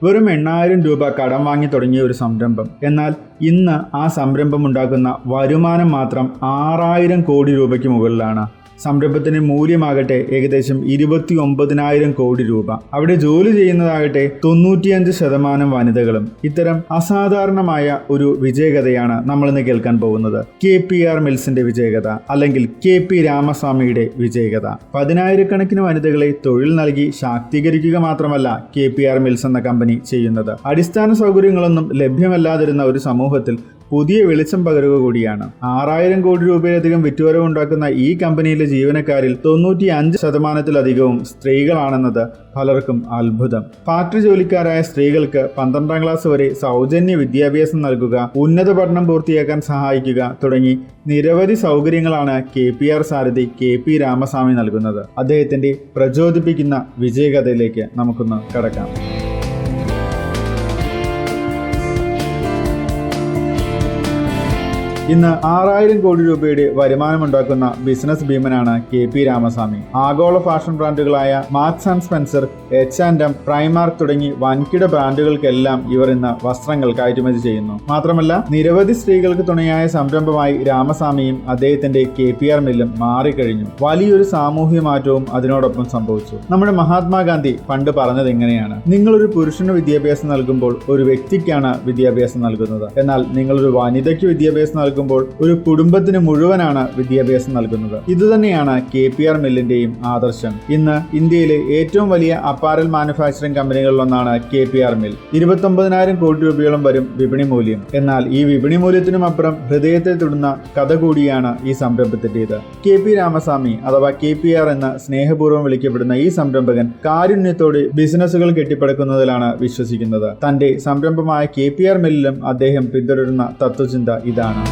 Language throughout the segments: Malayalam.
വെറും 8,000 രൂപ കടം വാങ്ങി തുടങ്ങിയ ഒരു സംരംഭം. എന്നാൽ ഇന്ന് ആ സംരംഭം ഉണ്ടാക്കുന്ന വരുമാനം മാത്രം 6,000 കോടി രൂപയ്ക്ക് മുകളിലാണ്. സംരംഭത്തിന് മൂല്യമാകട്ടെ ഏകദേശം 29,000 കോടി രൂപ. അവിടെ ജോലി ചെയ്യുന്നതാകട്ടെ 95% വനിതകളും. ഇത്തരം അസാധാരണമായ ഒരു വിജയകഥയാണ് നമ്മളിന്ന് കേൾക്കാൻ പോകുന്നത്. KPR മിൽസിന്റെ വിജയകഥ, അല്ലെങ്കിൽ KP രാമസ്വാമിയുടെ വിജയകഥ. 10,000കണക്കിന് വനിതകളെ തൊഴിൽ നൽകി ശാക്തീകരിക്കുക മാത്രമല്ല KPR മിൽസ് എന്ന കമ്പനി ചെയ്യുന്നത്. അടിസ്ഥാന സൗകര്യങ്ങളൊന്നും ലഭ്യമല്ലാതിരുന്ന ഒരു സമൂഹത്തിൽ പുതിയ വെളിച്ചം പകരുക കൂടിയാണ്. 6,000 കോടി രൂപയിലധികം വിറ്റുവരവുണ്ടാക്കുന്ന ഈ കമ്പനിയിലെ ജീവനക്കാരിൽ 95%-ലധികവും സ്ത്രീകളാണെന്നത് പലർക്കും അത്ഭുതം. ഫാക്ടറി ജോലിക്കാരായ സ്ത്രീകൾക്ക് 12ാം ക്ലാസ് വരെ സൗജന്യ വിദ്യാഭ്യാസം നൽകുക, ഉന്നത പഠനം പൂർത്തിയാക്കാൻ സഹായിക്കുക തുടങ്ങി നിരവധി സൗകര്യങ്ങളാണ് KPR സാരഥി KP രാമസ്വാമി നൽകുന്നത്. അദ്ദേഹത്തിന്റെ പ്രചോദിപ്പിക്കുന്ന വിജയകഥയിലേക്ക് നമുക്കൊന്ന് കടക്കാം. ഇന്ന് 6,000 കോടി രൂപയുടെ വരുമാനമുണ്ടാക്കുന്ന ബിസിനസ് ഭീമനാണ് KP രാമസ്വാമി. ആഗോള ഫാഷൻ ബ്രാൻഡുകളായ Marks and Spencer, H&M, Primark തുടങ്ങി വൻകിട ബ്രാൻഡുകൾക്കെല്ലാം ഇവർ ഇന്ന് വസ്ത്രങ്ങൾ കയറ്റുമതി ചെയ്യുന്നു. മാത്രമല്ല നിരവധി സ്ത്രീകൾക്ക് തുണയായ സംരംഭമായി രാമസ്വാമിയും അദ്ദേഹത്തിന്റെ KPR മില്ലും മാറിക്കഴിഞ്ഞു. വലിയൊരു സാമൂഹ്യ മാറ്റവും അതിനോടൊപ്പം സംഭവിച്ചു. നമ്മുടെ മഹാത്മാഗാന്ധി പണ്ട് പറഞ്ഞത് എങ്ങനെയാണ്: നിങ്ങളൊരു പുരുഷന് വിദ്യാഭ്യാസം നൽകുമ്പോൾ ഒരു വ്യക്തിക്കാണ് വിദ്യാഭ്യാസം നൽകുന്നത്. എന്നാൽ നിങ്ങളൊരു വനിതയ്ക്ക് വിദ്യാഭ്യാസം നൽകുമ്പോൾ ഒരു കുടുംബത്തിന് മുഴുവനാണ് വിദ്യാഭ്യാസം നൽകുന്നത്. ഇതുതന്നെയാണ് KPR മില്ലിന്റെയും ആദർശം. ഇന്ന് ഇന്ത്യയിലെ ഏറ്റവും വലിയ അപ്പാരൽ മാനുഫാക്ചറിംഗ് കമ്പനികളിലൊന്നാണ് KPR മിൽ. 29,000 കോടി രൂപയോളം വരും വിപണി മൂല്യം. എന്നാൽ ഈ വിപണി മൂല്യത്തിനും അപ്പുറം ഹൃദയത്തെ തൊടുന്ന കഥ കൂടിയാണ് ഈ സംരംഭത്തിന്റേത്. KP രാമസ്വാമി അഥവാ KPR എന്ന് സ്നേഹപൂർവ്വം വിളിക്കപ്പെടുന്ന ഈ സംരംഭകൻ കാരുണ്യത്തോടെ ബിസിനസ്സുകൾ കെട്ടിപ്പടുക്കുന്നതിലാണ് വിശ്വസിക്കുന്നത്. തന്റെ സംരംഭമായ KPR മില്ലിലും അദ്ദേഹം പിന്തുടരുന്ന തത്വചിന്ത ഇതാണ്.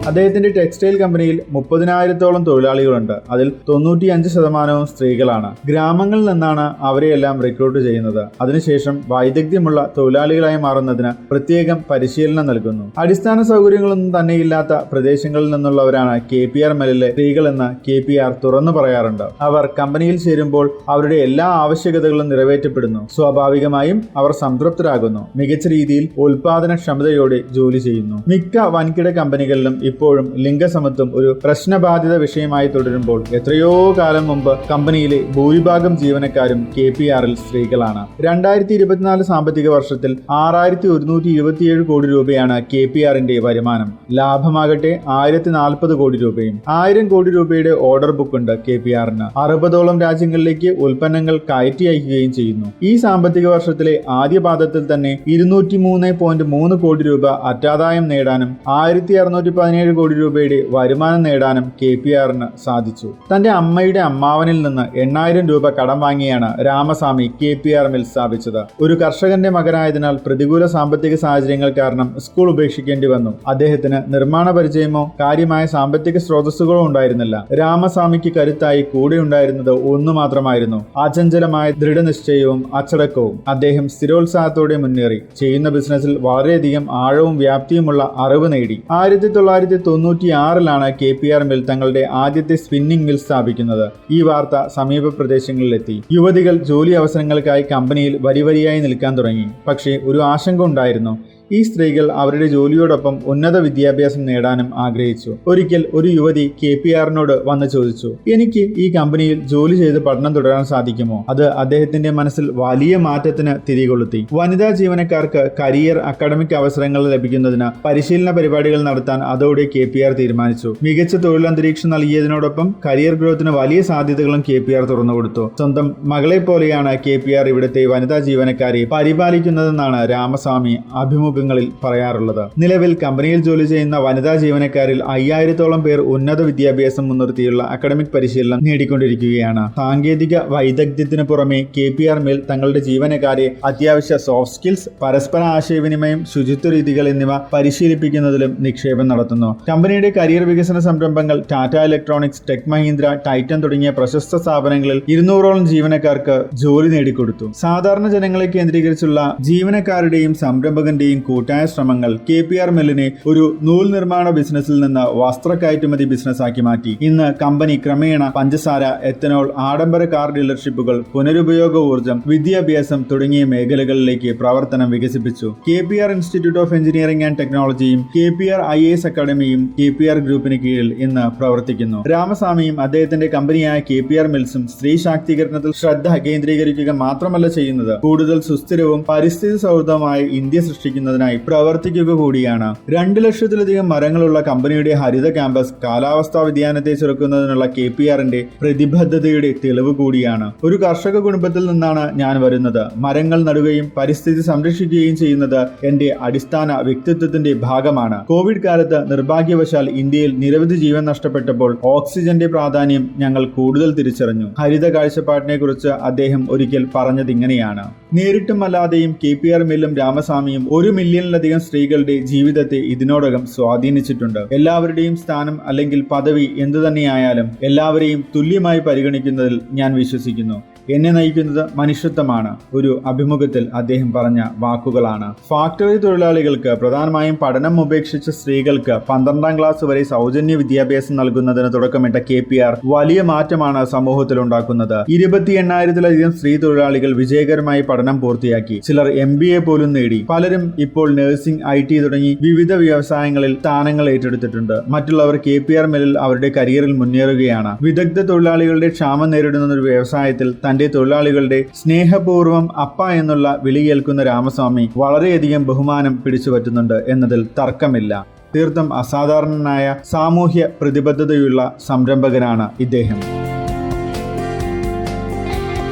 അദ്ദേഹത്തിന്റെ ടെക്സ്റ്റൈൽ കമ്പനിയിൽ 30,000-ഓളം തൊഴിലാളികളുണ്ട്. അതിൽ 95% സ്ത്രീകളാണ്. ഗ്രാമങ്ങളിൽ നിന്നാണ് അവരെയെല്ലാം റിക്രൂട്ട് ചെയ്യുന്നത്. അതിനുശേഷം വൈദഗ്ധ്യമുള്ള തൊഴിലാളികളായി മാറുന്നതിന് പ്രത്യേകം പരിശീലനം നൽകുന്നു. അടിസ്ഥാന സൗകര്യങ്ങളൊന്നും തന്നെയില്ലാത്ത പ്രദേശങ്ങളിൽ നിന്നുള്ളവരാണ് KPR മില്ലിലെ സ്ത്രീകളെന്ന് KPR തുറന്നു പറയാറുണ്ട്. അവർ കമ്പനിയിൽ ചേരുമ്പോൾ അവരുടെ എല്ലാ ആവശ്യകതകളും നിറവേറ്റപ്പെടുന്നു. സ്വാഭാവികമായും അവർ സംതൃപ്തരാകുന്നു. മികച്ച രീതിയിൽ ഉൽപാദനക്ഷമതയോടെ ജോലി ചെയ്യുന്നു. മിക്ക വൻകിട കമ്പനികളിലും ഇപ്പോഴും ലിംഗസമത്വം ഒരു പ്രശ്നബാധിത വിഷയമായി തുടരുമ്പോൾ എത്രയോ കാലം മുമ്പ് കമ്പനിയിലെ ഭൂരിഭാഗം ജീവനക്കാരും KPRൽ സ്ത്രീകളാണ്. 2024 സാമ്പത്തിക വർഷത്തിൽ 6,127 കോടി രൂപയാണ് KPRന്റെ വരുമാനം. ലാഭമാകട്ടെ 1,040 കോടി രൂപയും. 1,000 കോടി രൂപയുടെ ഓർഡർ ബുക്ക് ഉണ്ട് KPRന്. 60ഓളം രാജ്യങ്ങളിലേക്ക് ഉൽപ്പന്നങ്ങൾ കയറ്റി അയക്കുകയും ചെയ്യുന്നു. ഈ സാമ്പത്തിക വർഷത്തിലെ ആദ്യ പാദത്തിൽ തന്നെ 203.3 കോടി രൂപ അറ്റാദായം നേടാനും 1,617 കോടി രൂപയുടെ വരുമാനം നേടാനും KPRന് സാധിച്ചു. തന്റെ അമ്മയുടെ അമ്മാവനിൽ നിന്ന് 8,000 രൂപ കടം വാങ്ങിയാണ് രാമസ്വാമി KPR മിൽ സ്ഥാപിച്ചത്. ഒരു കർഷകന്റെ മകനായതിനാൽ പ്രതികൂല സാമ്പത്തിക സാഹചര്യങ്ങൾ കാരണം സ്കൂൾ ഉപേക്ഷിക്കേണ്ടി വന്നു. അദ്ദേഹത്തിന് നിർമ്മാണ പരിചയമോ കാര്യമായ സാമ്പത്തിക സ്രോതസ്സുകളോ ഉണ്ടായിരുന്നില്ല. രാമസ്വാമിക്ക് കരുത്തായി കൂടെ ഉണ്ടായിരുന്നത് ഒന്നു മാത്രമായിരുന്നു: അചഞ്ചലമായ ദൃഢനിശ്ചയവും അച്ചടക്കവും. അദ്ദേഹം സ്ഥിരോത്സാഹത്തോടെ മുന്നേറി. ചെയ്യുന്ന ബിസിനസ്സിൽ വളരെയധികം ആഴവും വ്യാപ്തിയുമുള്ള അറിവ് നേടി. 1996-ലാണ് KPR മിൽ തങ്ങളുടെ ആദ്യത്തെ സ്പിന്നിംഗ് മിൽ സ്ഥാപിക്കുന്നത്. ഈ വാർത്ത സമീപ പ്രദേശങ്ങളിലെത്തി. യുവതികൾ ജോലി അവസരങ്ങൾക്കായി കമ്പനിയിൽ വരിവരിയായി നിൽക്കാൻ തുടങ്ങി. പക്ഷേ ഒരു ആശങ്ക ഉണ്ടായിരുന്നു. ഈ സ്ത്രീകൾ അവരുടെ ജോലിയോടൊപ്പം ഉന്നത വിദ്യാഭ്യാസം നേടാനും ആഗ്രഹിച്ചു. ഒരിക്കൽ ഒരു യുവതി KPRനോട് വന്ന് ചോദിച്ചു: എനിക്ക് ഈ കമ്പനിയിൽ ജോലി ചെയ്ത് പഠനം തുടരാൻ സാധിക്കുമോ? അത് അദ്ദേഹത്തിന്റെ മനസ്സിൽ വലിയ മാറ്റത്തിന് തിരികൊളുത്തി. വനിതാ ജീവനക്കാർക്ക് കരിയർ അക്കാഡമിക് അവസരങ്ങൾ ലഭിക്കുന്നതിന് പരിശീലന പരിപാടികൾ നടത്താൻ അതോടെ KPR തീരുമാനിച്ചു. മികച്ച തൊഴിലന്തരീക്ഷം നൽകിയതിനോടൊപ്പം കരിയർ ഗ്രോത്തിന് വലിയ സാധ്യതകളും KPR തുറന്നുകൊടുത്തു. സ്വന്തം മകളെ പോലെയാണ് KPR ഇവിടുത്തെ വനിതാ ജീവനക്കാരെ പരിപാലിക്കുന്നതെന്നാണ് രാമസ്വാമി അഭിമുഖങ്ങളിൽ പറയാറുള്ളത്. നിലവിൽ കമ്പനിയിൽ ജോലി ചെയ്യുന്ന വനിതാ ജീവനക്കാരിൽ 5,000-ഓളം പേർ ഉന്നത വിദ്യാഭ്യാസം മുൻനിർത്തിയുള്ള അക്കാഡമിക് പരിശീലനം നേടിക്കൊണ്ടിരിക്കുകയാണ്. സാങ്കേതിക വൈദഗ്ധ്യത്തിന് പുറമെ KPR മിൽ തങ്ങളുടെ ജീവനക്കാരെ അത്യാവശ്യ സോഫ്റ്റ് സ്കിൽസ്, പരസ്പര ആശയവിനിമയം, ശുചിത്വ രീതികൾ എന്നിവ പരിശീലിപ്പിക്കുന്നതിലും നിക്ഷേപം നടത്തുന്നു. കമ്പനിയുടെ കരിയർ വികസന സംരംഭങ്ങൾ Tata electronics, tech Mahindra, Titan തുടങ്ങിയ പ്രശസ്ത സ്ഥാപനങ്ങളിൽ 200ഓളം ജീവനക്കാർക്ക് ജോലി നേടിക്കൊടുത്തു. സാധാരണ ജനങ്ങളെ കേന്ദ്രീകരിച്ചുള്ള ജീവനക്കാരുടെയും സംരംഭകന്റെയും കൂട്ടായ ശ്രമങ്ങൾ KPR മില്ലിനെ ഒരു നൂൽ നിർമ്മാണ ബിസിനസ്സിൽ നിന്ന് വസ്ത്ര കയറ്റുമതി ബിസിനസ്സാക്കി മാറ്റി. ഇന്ന് കമ്പനി ക്രമേണ പഞ്ചസാര, എത്തനോൾ, ആഡംബര കാർ ഡീലർഷിപ്പുകൾ, പുനരുപയോഗ ഊർജ്ജം, വിദ്യാഭ്യാസം തുടങ്ങിയ മേഖലകളിലേക്ക് പ്രവർത്തനം വികസിപ്പിച്ചു. KPR institute of engineering and ടെക്നോളജിയും KPR IAS അക്കാദമിയും KPR ഗ്രൂപ്പിന് കീഴിൽ ഇന്ന് പ്രവർത്തിക്കുന്നു. രാമസ്വാമിയും അദ്ദേഹത്തിന്റെ കമ്പനിയായ KPR മിൽസും സ്ത്രീ ശാക്തീകരണത്തിൽ ശ്രദ്ധ കേന്ദ്രീകരിക്കുക മാത്രമല്ല ചെയ്യുന്നത്, കൂടുതൽ സുസ്ഥിരവും പരിസ്ഥിതി സൗഹൃദമായ ഇന്ത്യ സൃഷ്ടിക്കുന്നതിനായി പ്രവർത്തിക്കുക കൂടിയാണ്. 2 ലക്ഷത്തിലധികം മരങ്ങളുള്ള കമ്പനിയുടെ ഹരിത ക്യാമ്പസ് കാലാവസ്ഥാ വ്യതിയാനത്തെ ചെറുക്കുന്നതിനുള്ള KPRന്റെ പ്രതിബദ്ധതയുടെ തെളിവ് കൂടിയാണ്. ഒരു കർഷക കുടുംബത്തിൽ നിന്നാണ് ഞാൻ വരുന്നത്. മരങ്ങൾ നടുകയും പരിസ്ഥിതി സംരക്ഷിക്കുകയും ചെയ്യുന്നത് എന്റെ അടിസ്ഥാന വ്യക്തിത്വത്തിന്റെ ഭാഗമാണ്. കോവിഡ് കാലത്ത് നിർഭാഗ്യവശാൽ ഇന്ത്യയിൽ നിരവധി ജീവൻ നഷ്ടപ്പെട്ടപ്പോൾ ഓക്സിജന്റെ പ്രാധാന്യം ഞങ്ങൾ കൂടുതൽ തിരിച്ചറിഞ്ഞു. ഹരിത കാഴ്ചപ്പാടിനെ കുറിച്ച് അദ്ദേഹം ഒരിക്കൽ പറഞ്ഞതിങ്ങനെയാണ്: നേരിട്ടും അല്ലാതെയും KPR മില്ലും രാമസ്വാമിയും 1 മില്യണിലധികം സ്ത്രീകളുടെ ജീവിതത്തെ ഇതിനോടകം സ്വാധീനിച്ചിട്ടുണ്ട്. എല്ലാവരുടെയും സ്ഥാനം അല്ലെങ്കിൽ പദവി എന്തുതന്നെയായാലും എല്ലാവരെയും തുല്യമായി പരിഗണിക്കുന്നതിൽ ഞാൻ വിശ്വസിക്കുന്നു. എന്നെ നയിക്കുന്നത് മനുഷ്യത്വമാണ്. ഒരു അഭിമുഖത്തിൽ അദ്ദേഹം പറഞ്ഞ വാക്കുകളാണ്. ഫാക്ടറി തൊഴിലാളികൾക്ക്, പ്രധാനമായും പഠനം ഉപേക്ഷിച്ച സ്ത്രീകൾക്ക് 12ാം ക്ലാസ് വരെ സൗജന്യ വിദ്യാഭ്യാസം നൽകുന്നതിന് തുടക്കമിട്ട KPR വലിയ മാറ്റമാണ് സമൂഹത്തിൽ ഉണ്ടാക്കുന്നത്. 28,000-ലധികം സ്ത്രീ തൊഴിലാളികൾ വിജയകരമായി പഠനം പൂർത്തിയാക്കി. ചിലർ MBA പോലും നേടി. പലരും ഇപ്പോൾ നഴ്സിംഗ്, IT തുടങ്ങി വിവിധ വ്യവസായങ്ങളിൽ സ്ഥാനങ്ങൾ ഏറ്റെടുത്തിട്ടുണ്ട്. മറ്റുള്ളവർ KPR മില്ലിൽ അവരുടെ കരിയറിൽ മുന്നേറുകയാണ്. വിദഗ്ധ തൊഴിലാളികളുടെ ക്ഷാമം നേരിടുന്ന ഒരു വ്യവസായത്തിൽ തന്റെ തൊഴിലാളികളുടെ സ്നേഹപൂർവ്വം അപ്പ എന്നുള്ള വിളി കേൾക്കുന്ന രാമസ്വാമി വളരെയധികം ബഹുമാനം പിടിച്ചുപറ്റുന്നുണ്ട് എന്നതിൽ തർക്കമില്ല. തീർത്തും അസാധാരണനായ സാമൂഹ്യ പ്രതിബദ്ധതയുള്ള സംരംഭകനാണ് ഇദ്ദേഹം.